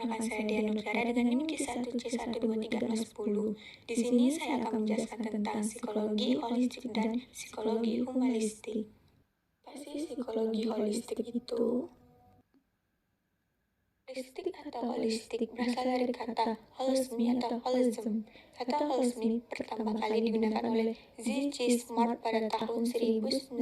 perkenalkan saya Dian Nurjara dengan NIM Q1C12360. Di sini saya akan menjelaskan tentang psikologi holistik dan psikologi humanistik. Apa sih psikologi holistik itu? Holistik atau holistik berasal dari kata holismi atau holism. Kata holismi pertama kali digunakan oleh Z.G. Smart pada tahun 1929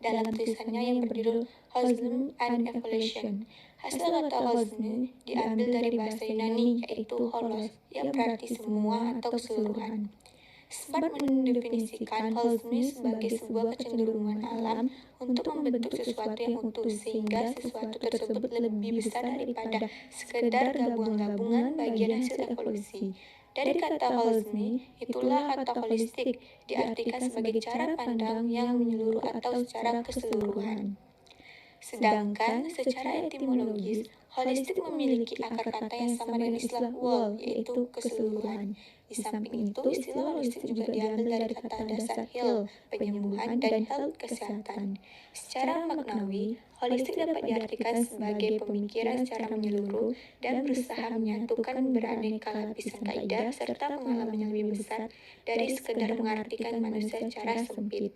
dalam tulisannya yang berjudul Holism and Evolution. Hasil kata holisme diambil dari bahasa Yunani yaitu holos, yang berarti semua atau keseluruhan. Smart mendefinisikan holisme sebagai sebuah kecenderungan alam untuk membentuk sesuatu yang utuh, sehingga sesuatu tersebut lebih besar daripada sekedar gabungan-gabungan bagian hasil evolusi. Dari kata holisme, itulah kata holistik diartikan sebagai cara pandang yang menyeluruh atau secara keseluruhan. Sedangkan secara etimologis, holistik memiliki akar kata yang sama dengan istilah whole, yaitu keseluruhan. Di samping itu, istilah holistik juga diambil dari kata dasar heal, penyembuhan, dan health, kesehatan. Secara maknawi, holistik dapat diartikan sebagai pemikiran secara menyeluruh dan berusaha menyatukan beraneka lapisan kaidah serta pengalaman yang lebih besar dari sekedar mengartikan manusia secara sempit.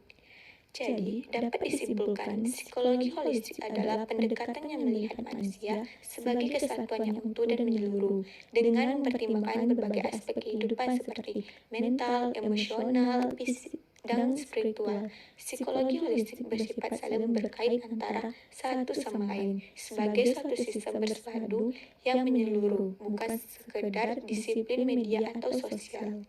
Jadi, dapat disimpulkan, psikologi holistik adalah pendekatan yang melihat manusia sebagai kesatuan yang utuh dan menyeluruh, dengan mempertimbangkan berbagai aspek kehidupan seperti mental, emosional, fisik, dan spiritual. Psikologi holistik bersifat saling berkait antara satu sama lain, sebagai suatu sistem bersepadu yang menyeluruh, bukan sekedar disiplin media atau sosial.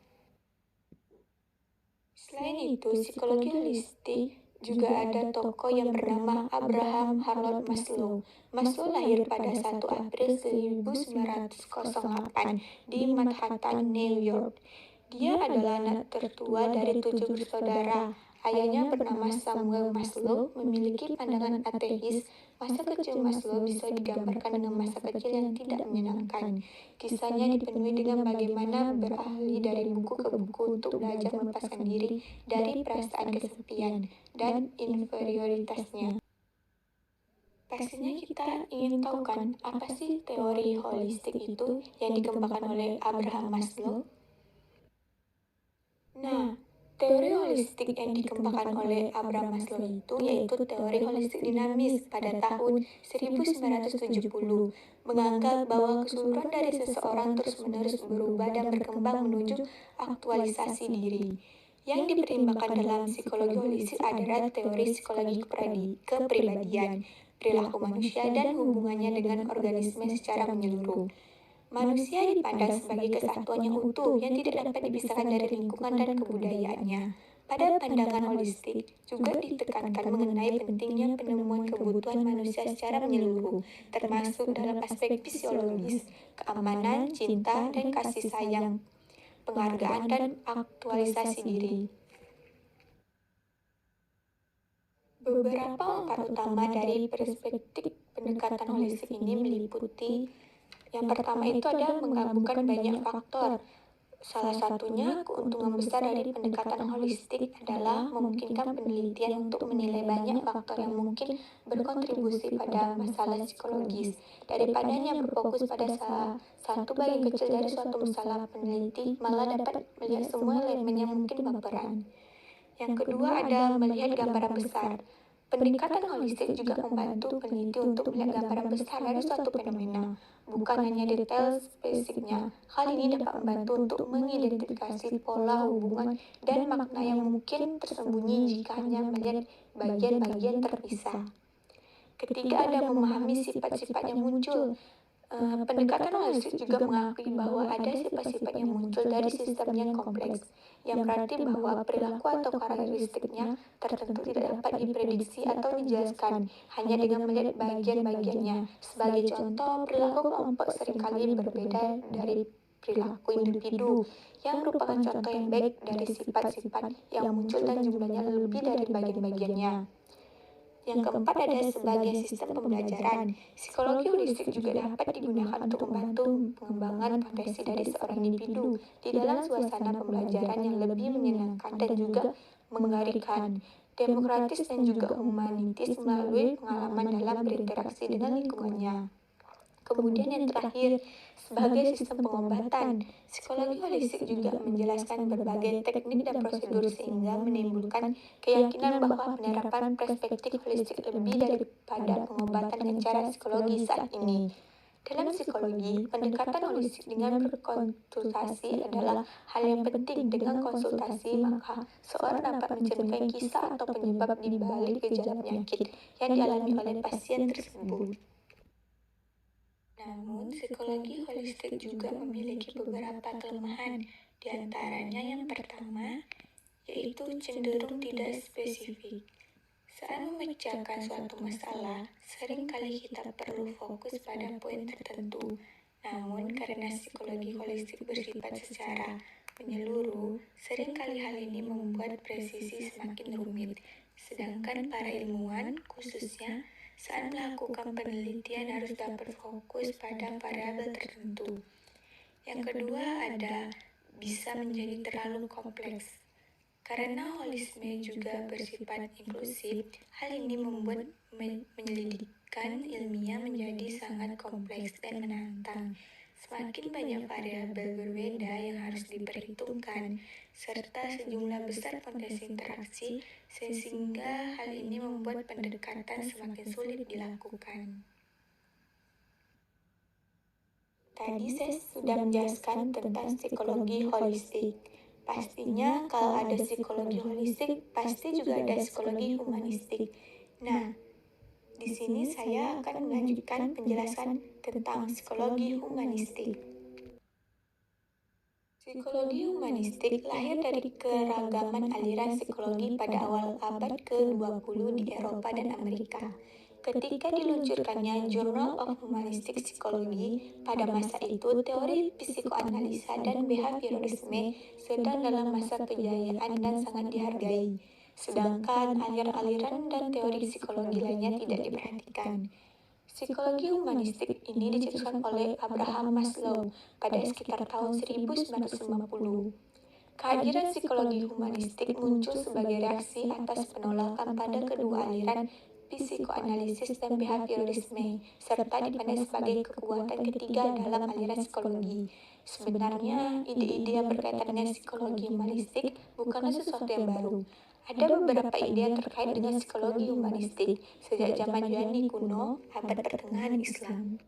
Selain itu, psikologi holistik juga ada tokoh yang bernama Abraham Harold Maslow. Maslow lahir pada 1 April 1908 di Manhattan, New York. Dia adalah anak tertua dari 7 bersaudara. Ayahnya bernama Samuel Maslow memiliki pandangan ateis. Masa kecil Maslow bisa digambarkan dengan masa kecil yang tidak menyenangkan. Kisahnya dipenuhi dengan bagaimana beralih dari buku ke buku untuk belajar melepaskan diri dari perasaan kesepian dan inferioritasnya. Pastinya kita ingin tahu kan, apa sih teori holistik itu yang dikembangkan oleh Abraham Maslow? Nah, teori holistik yang dikembangkan oleh Abraham Maslow itu yaitu teori holistik dinamis pada tahun 1970, menganggap bahwa keseluruhan dari seseorang terus-menerus berubah dan berkembang menuju aktualisasi diri. Yang dipertimbangkan dalam psikologi holistik adalah teori psikologi kepribadian, perilaku manusia, dan hubungannya dengan organisme secara menyeluruh. Manusia dipandang sebagai kesatuan yang utuh yang tidak dapat dipisahkan dari lingkungan dan kebudayaannya. Pada pandangan holistik, juga ditekankan mengenai pentingnya penemuan kebutuhan manusia secara menyeluruh, termasuk dalam aspek fisiologis, keamanan, cinta, dan kasih sayang, penghargaan, dan aktualisasi diri. Beberapa manfaat utama dari perspektif pendekatan holistik ini meliputi: yang pertama itu adalah menggabungkan banyak faktor. Salah satunya, keuntungan besar dari pendekatan holistik adalah memungkinkan penelitian untuk menilai banyak faktor yang mungkin berkontribusi pada masalah psikologis. Daripada hanya berfokus pada salah satu bagian kecil dari suatu masalah, peneliti malah dapat melihat semua elemen yang mungkin berperan. Yang kedua adalah melihat gambaran besar. Pendekatan holistik juga membantu peneliti untuk melihat gambaran besar dari suatu fenomena, bukan hanya detail spesifiknya. Hal ini dapat membantu untuk mengidentifikasi pola hubungan dan makna yang mungkin tersembunyi jika hanya melihat bagian-bagian terpisah. Ketiga, ada memahami sifat-sifat yang muncul. Pendekatan holistik juga mengakui bahwa ada sifat-sifat yang muncul dari sistem yang kompleks, yang berarti bahwa perilaku atau karakteristiknya tertentu tidak dapat diprediksi atau dijelaskan hanya dengan melihat bagian-bagiannya. Sebagai contoh, perilaku kelompok seringkali berbeda dari perilaku individu, yang merupakan contoh yang baik dari sifat-sifat yang muncul dan jumlahnya lebih dari bagian-bagiannya. Yang keempat ada sebagai sistem pembelajaran. Psikologi holistik juga dapat digunakan untuk membantu pengembangan potensi dari seorang individu di dalam suasana pembelajaran yang lebih menyenangkan dan juga mengerikan, demokratis dan juga humanitis melalui pengalaman dalam berinteraksi dengan lingkungannya. Kemudian yang terakhir, sebagai sistem pengobatan, psikologi holistik juga menjelaskan berbagai teknik dan prosedur sehingga menimbulkan keyakinan bahwa penerapan perspektif holistik lebih daripada pengobatan dengan cara psikologi saat ini. Dalam psikologi, pendekatan holistik dengan berkonsultasi adalah hal yang penting. Dengan konsultasi, maka seorang dapat mencerminkan kisah atau penyebab di balik gejala penyakit yang dialami oleh pasien tersebut. Namun, psikologi holistik juga memiliki beberapa kelemahan. Di antaranya yang pertama, yaitu cenderung tidak spesifik. Saat memecahkan suatu masalah, seringkali kita perlu fokus pada poin tertentu. Namun, karena psikologi holistik bersifat secara menyeluruh, seringkali hal ini membuat presisi semakin rumit. Sedangkan para ilmuwan, khususnya saat melakukan penelitian harus dapat fokus pada variabel tertentu. Yang kedua bisa menjadi terlalu kompleks. Karena holisme juga bersifat inklusif, hal ini membuat penyelidikan ilmiah menjadi sangat kompleks dan menantang. Semakin banyak variabel berbeda yang harus diperhitungkan, serta sejumlah besar potensi interaksi, sehingga hal ini membuat pendekatan semakin sulit dilakukan. Tadi saya sudah menjelaskan tentang psikologi holistik. Pastinya kalau ada psikologi holistik, pasti juga ada psikologi humanistik. Nah, di sini saya akan melanjutkan penjelasan tentang psikologi humanistik. Psikologi humanistik lahir dari keragaman aliran psikologi pada awal abad ke-20 di Eropa dan Amerika. Ketika diluncurkannya Journal of Humanistic Psychology, pada masa itu teori psikoanalisa dan behaviorisme sedang dalam masa kejayaan dan sangat dihargai. Sedangkan aliran-aliran dan teori psikologi lainnya tidak diperhatikan. Psikologi humanistik ini dicetuskan oleh Abraham Maslow pada sekitar tahun 1950. Kehadiran psikologi humanistik muncul sebagai reaksi atas penolakan pada kedua aliran psikoanalisis dan behaviorisme, serta dipandang sebagai kekuatan ketiga dalam aliran psikologi. Sebenarnya, ide-ide yang berkaitan dengan psikologi humanistik bukanlah sesuatu yang baru. Ada beberapa ide yang terkait dengan psikologi humanistik sejak zaman Yunani kuno, abad pertengahan Islam.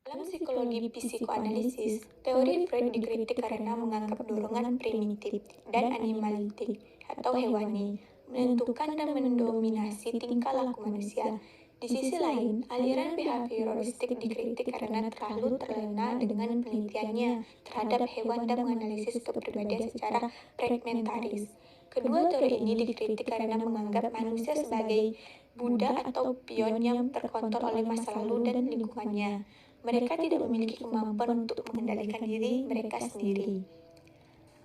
Dalam psikologi psikoanalisis, teori Freud dikritik karena menganggap dorongan primitif dan animalistik atau hewani menentukan dan mendominasi tingkah laku manusia. Di sisi lain, aliran behavioristik dikritik karena terlalu terlena dengan penelitiannya terhadap hewan dan menganalisis kepribadian secara fragmentaris. Kedua teori ini dikritik karena menganggap manusia sebagai budak atau pion yang terkontrol oleh masa lalu dan lingkungannya. Mereka tidak memiliki kemampuan untuk mengendalikan diri mereka sendiri.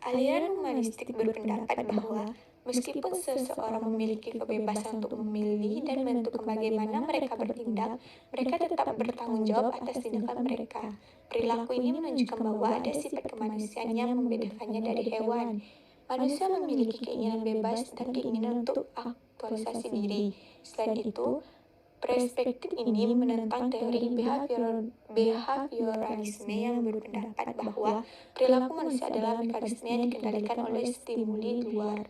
Aliran humanistik berpendapat bahwa meskipun seseorang memiliki kebebasan untuk memilih dan menentukan bagaimana mereka bertindak, mereka tetap bertanggung jawab atas tindakan mereka. Perilaku ini menunjukkan bahwa ada sifat kemanusiaan yang membedakannya dari hewan. Manusia memiliki keinginan bebas dan keinginan untuk aktualisasi diri. Selain itu, perspektif ini menentang teori behavioralisme yang berpendapat bahwa perilaku manusia adalah mekanisme yang dikendalikan oleh stimuli luar.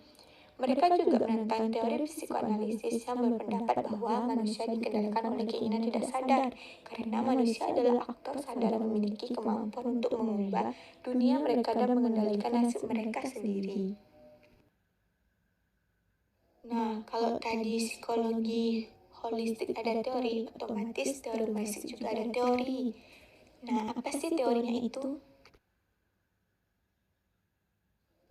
Mereka juga menentang teori psikoanalisis yang berpendapat bahwa manusia dikendalikan oleh keinginan tidak sadar, karena manusia adalah aktor sadar yang memiliki kemampuan untuk mengubah dunia mereka dan mengendalikan nasib mereka sendiri. Nah, kalau tadi psikologi holistik ada teori, otomatis teori humanistik juga ada teori. Nah, apa sih teorinya itu?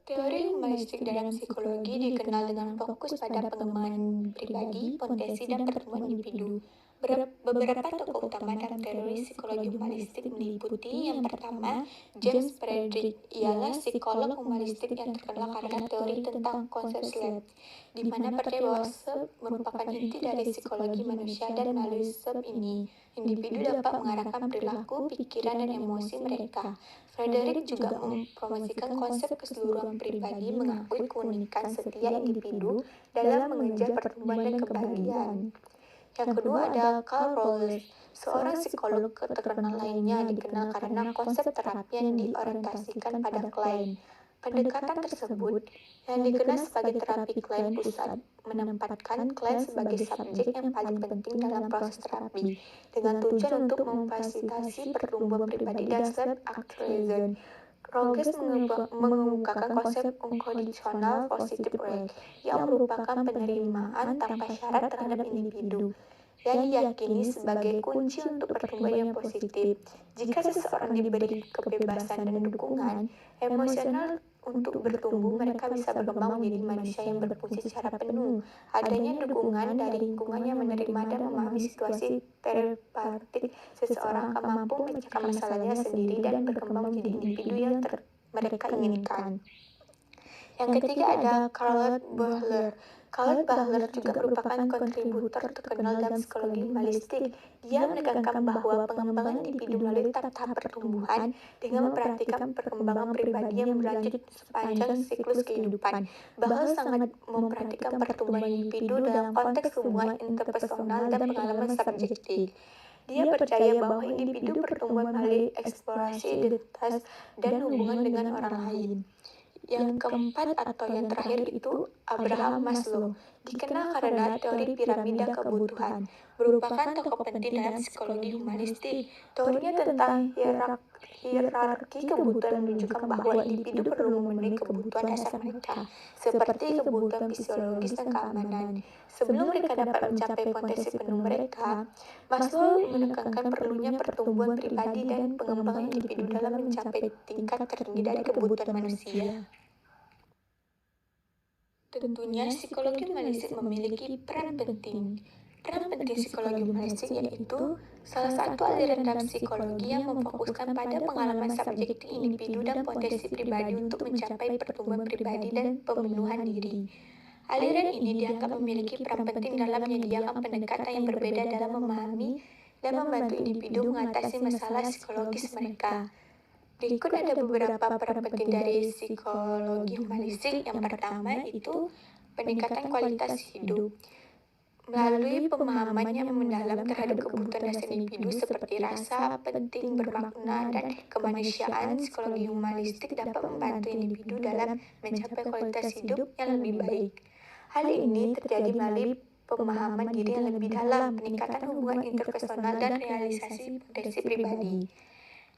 Teori humanistik dalam psikologi dikenal dengan fokus pada pengembangan pribadi, potensi, dan pertumbuhan individu. Beberapa tokoh utama dalam teori psikologi humanistik meliputi yang pertama, James Frederick. Ialah psikolog humanistik yang terkenal karena teori tentang konsep SLAP, di mana percaya bahwa SEP merupakan inti dari psikologi manusia dan melalui SEP ini, individu dapat mengarahkan perilaku, pikiran, dan emosi mereka. Frederick juga mempromosikan konsep keseluruhan pribadi, mengakui keunikan setiap individu dalam mengejar pertumbuhan dan kebahagiaan. Yang kedua ada Carl Rowles, seorang psikolog terkenal lainnya dikenal karena konsep terapi yang diorientasikan pada klien. Pendekatan tersebut, yang dikenal sebagai terapi klien pusat, menempatkan klien sebagai subjek yang paling penting dalam proses terapi, dengan tujuan untuk memfasilitasi pertumbuhan pribadi dan self-actualization. Rogers mengemukakan konsep unconditional positive rate, yang merupakan penerimaan tanpa syarat terhadap individu, yang diyakini sebagai kunci untuk pertumbuhan yang positif. Jika seseorang diberi kebebasan dan dukungan emosional untuk bertumbuh, mereka bisa berkembang menjadi manusia yang berfungsi secara penuh. Adanya dukungan dari lingkungan yang menerima dan memahami situasi terapeutik seseorang akan mampu memecahkan masalahnya sendiri dan berkembang menjadi individu yang mereka inginkan. Yang ketiga ada Charlotte Bachler. Charlotte Bachler juga merupakan kontributor terkenal dalam psikologi humanistik. Dia menekankan bahwa pengembangan individu melalui tahap pertumbuhan dengan memperhatikan perkembangan pribadi yang berlanjut sepanjang siklus kehidupan. Bachler sangat memperhatikan pertumbuhan individu dalam konteks hubungan interpersonal dan pengalaman subjektif. Dia percaya bahwa individu bertumbuh melalui eksplorasi identitas dan hubungan dengan orang lain. Yang keempat atau yang terakhir itu Abraham Maslow, dikenal karena teori piramida kebutuhan, merupakan tokoh penting dalam psikologi humanistik. Teorinya tentang hierarki kebutuhan menunjukkan bahwa individu perlu memenuhi kebutuhan dasar mereka, seperti kebutuhan fisiologis dan keamanan. Sebelum mereka dapat mencapai potensi penuh mereka, Maslow menekankan perlunya pertumbuhan pribadi dan pengembangan individu dalam mencapai tingkat tertinggi dari kebutuhan manusia. Tentunya psikologi humanistik memiliki peran penting. Peran penting psikologi humanistik yaitu salah satu aliran dalam psikologi yang memfokuskan pada pengalaman subjektif individu dan potensi pribadi untuk mencapai pertumbuhan pribadi dan pemenuhan diri. Aliran ini dianggap memiliki peran penting dalam menyediakan pendekatan yang berbeda dalam memahami dan membantu individu mengatasi masalah psikologis mereka. Berikut ada beberapa peran penting dari psikologi humanistik. Yang pertama itu peningkatan kualitas hidup. Melalui pemahaman yang mendalam terhadap kebutuhan dasar individu seperti rasa, penting, bermakna, dan kemanusiaan, psikologi humanistik dapat membantu individu dalam mencapai kualitas hidup yang lebih baik. Hal ini terjadi melalui pemahaman diri yang lebih dalam, peningkatan hubungan interpersonal, dan realisasi potensi pribadi.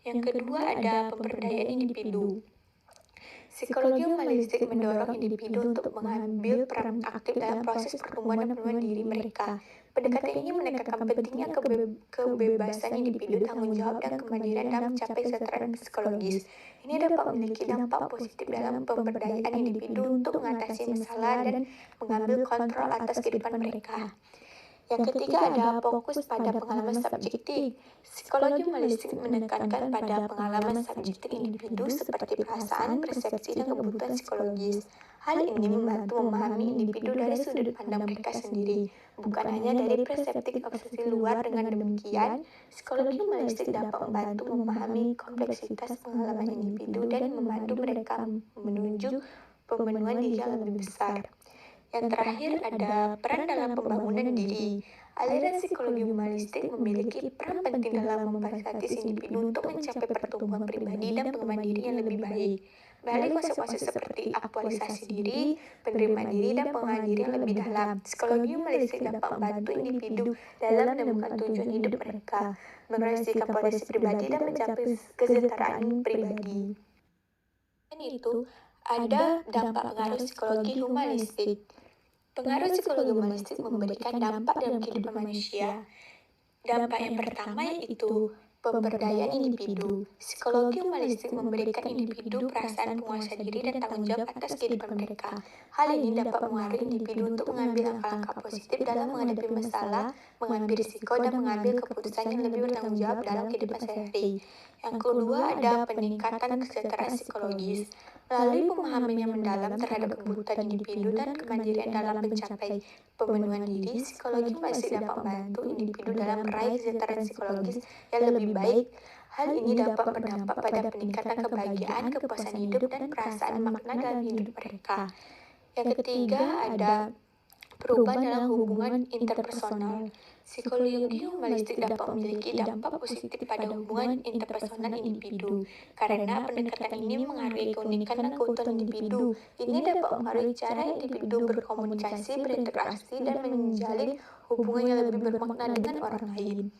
Yang kedua ada pemberdayaan individu. Psikologi humanistik mendorong individu untuk mengambil peran aktif dalam proses pertumbuhan dan pemenuhan diri mereka. Pendekatan ini menekankan pentingnya kebebasan individu, tanggung jawab, dan kemandirian dalam mencapai kesejahteraan psikologis. Ini dapat memiliki dampak positif dalam pemberdayaan individu untuk mengatasi masalah dan mengambil kontrol atas kehidupan mereka. Yang ketiga ada fokus pada pengalaman subjektif. Psikologi humanistik menekankan pada pengalaman subjektif individu seperti perasaan, persepsi, dan kebutuhan psikologis. Hal ini membantu memahami individu dari sudut pandang mereka sendiri, bukan hanya dari perspektif observasi luar. Dengan demikian, psikologi humanistik dapat membantu memahami kompleksitas pengalaman individu dan membantu mereka menuju pemenuhan diri yang lebih besar. Yang terakhir ada peran dalam pembangunan diri. Aliran psikologi humanistik memiliki peran penting dalam memfasilitasi individu untuk mencapai pertumbuhan pribadi dan pengembangan diri yang lebih baik. Melalui konsep-konsep seperti aktualisasi diri, penerimaan diri, dan pengembangan diri yang lebih dalam, psikologi humanistik dapat membantu individu dalam menemukan tujuan hidup mereka, merealisasikan potensi pribadi, dan mencapai kesejahteraan pribadi. Dan itu ada dampak pengaruh psikologi humanistik. Pengaruh psikologi humanistik memberikan dampak dalam kehidupan manusia. Dampak yang pertama yaitu pemberdayaan individu. Psikologi humanistik memberikan individu perasaan penguasa diri dan tanggung jawab atas kehidupan mereka. Hal ini dapat mengaruhi individu untuk mengambil langkah-langkah positif dalam menghadapi masalah, mengambil risiko, dan mengambil keputusan yang lebih bertanggung jawab dalam kehidupan sehari-hari. Yang kedua ada peningkatan kesejahteraan psikologis. Melalui pemahaman yang mendalam terhadap kebutuhan individu dan kemandirian dalam mencapai pemenuhan diri, psikologi humanistik dapat membantu individu dalam meraih kesejahteraan psikologis yang lebih baik. Hal ini dapat berdampak pada peningkatan kebahagiaan, kepuasan hidup, dan perasaan makna dalam hidup mereka. Yang ketiga ada perubahan dalam hubungan interpersonal. Psikologi humanistik dapat memiliki dampak positif pada hubungan interpersonal individu, karena pendekatan ini menghargai keunikan dan keutuhan individu. Ini dapat mempengaruhi cara individu berkomunikasi, berinteraksi, dan menjalin hubungan yang lebih bermakna dengan orang lain.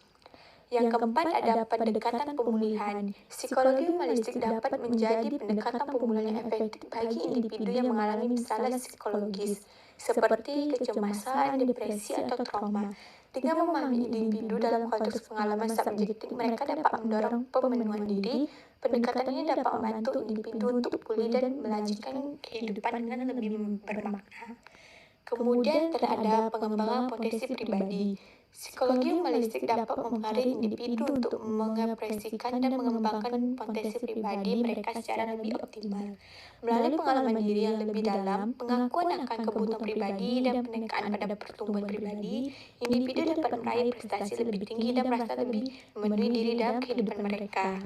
Yang keempat ada pendekatan pemulihan. Psikologi humanistik dapat menjadi pendekatan pemulihan yang efektif bagi individu yang mengalami masalah psikologis, seperti kecemasan, depresi, atau trauma. Dengan memahami individu dalam konteks pengalaman subjektif, mereka dapat mendorong pemenuhan diri. Pendekatan ini dapat membantu individu untuk pulih dan melanjutkan kehidupan dengan lebih bermakna. Kemudian ada pengembangan potensi pribadi. Psikologi humanistik dapat mempengaruhi individu untuk mengekspresikan dan mengembangkan potensi pribadi mereka secara lebih optimal. Melalui pengalaman diri yang lebih dalam, pengakuan akan kebutuhan pribadi, dan penekaan pada pertumbuhan pribadi, individu dapat meraih prestasi lebih tinggi dan merasa lebih memenuhi diri dalam kehidupan mereka.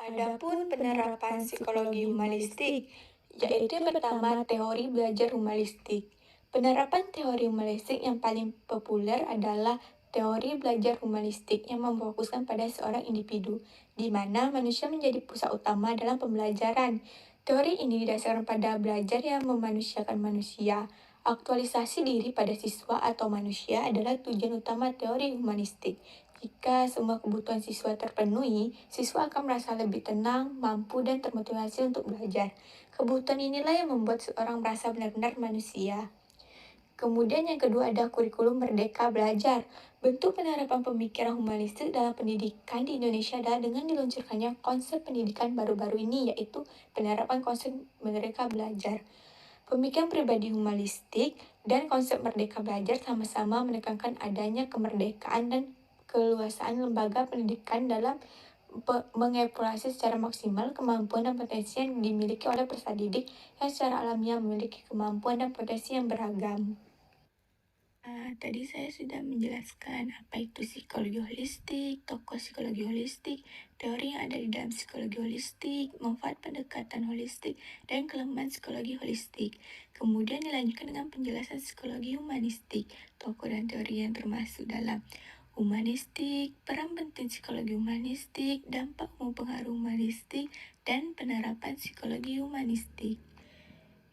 Adapun penerapan psikologi humanistik, yaitu yang pertama teori belajar humanistik. Penerapan teori humanistik yang paling populer adalah teori belajar humanistik yang memfokuskan pada seorang individu, di mana manusia menjadi pusat utama dalam pembelajaran. Teori ini didasarkan pada belajar yang memanusiakan manusia. Aktualisasi diri pada siswa atau manusia adalah tujuan utama teori humanistik. Jika semua kebutuhan siswa terpenuhi, siswa akan merasa lebih tenang, mampu, dan termotivasi untuk belajar. Kebutuhan inilah yang membuat seorang merasa benar-benar manusia. Kemudian yang kedua ada kurikulum Merdeka Belajar. Bentuk penerapan pemikiran humanistik dalam pendidikan di Indonesia adalah dengan diluncurkannya konsep pendidikan baru-baru ini, yaitu penerapan konsep Merdeka Belajar. Pemikiran pribadi humanistik dan konsep Merdeka Belajar sama-sama menekankan adanya kemerdekaan dan keluasaan lembaga pendidikan dalam mengevaluasi secara maksimal kemampuan dan potensi yang dimiliki oleh peserta didik yang secara alamiah memiliki kemampuan dan potensi yang beragam. Tadi saya sudah menjelaskan apa itu psikologi holistik, tokoh psikologi holistik, teori yang ada di dalam psikologi holistik, manfaat pendekatan holistik, dan kelemahan psikologi holistik. Kemudian dilanjutkan dengan penjelasan psikologi humanistik, tokoh dan teori yang termasuk dalam humanistik, peran penting psikologi humanistik, dampak umum pengaruh humanistik, dan penerapan psikologi humanistik.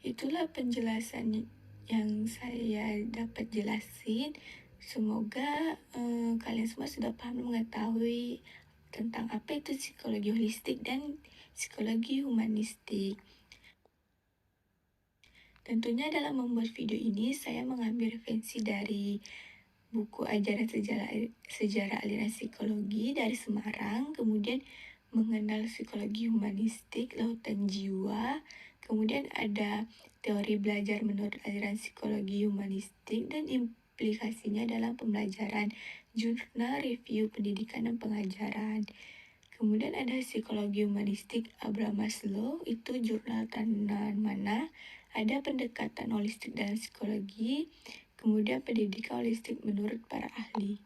Itulah penjelasan yang saya dapat jelasin. Semoga kalian semua sudah paham mengetahui tentang apa itu psikologi holistik dan psikologi humanistik. Tentunya dalam membuat video ini saya mengambil referensi dari buku ajaran sejarah aliran psikologi dari Semarang, kemudian mengenal psikologi humanistik, lautan jiwa, kemudian ada teori belajar menurut aliran psikologi humanistik dan implikasinya dalam pembelajaran, jurnal review pendidikan dan pengajaran. Kemudian ada psikologi humanistik Abraham Maslow, itu jurnal tanam mana, ada pendekatan holistik dalam psikologi, kemudian pendidikan holistik menurut para ahli.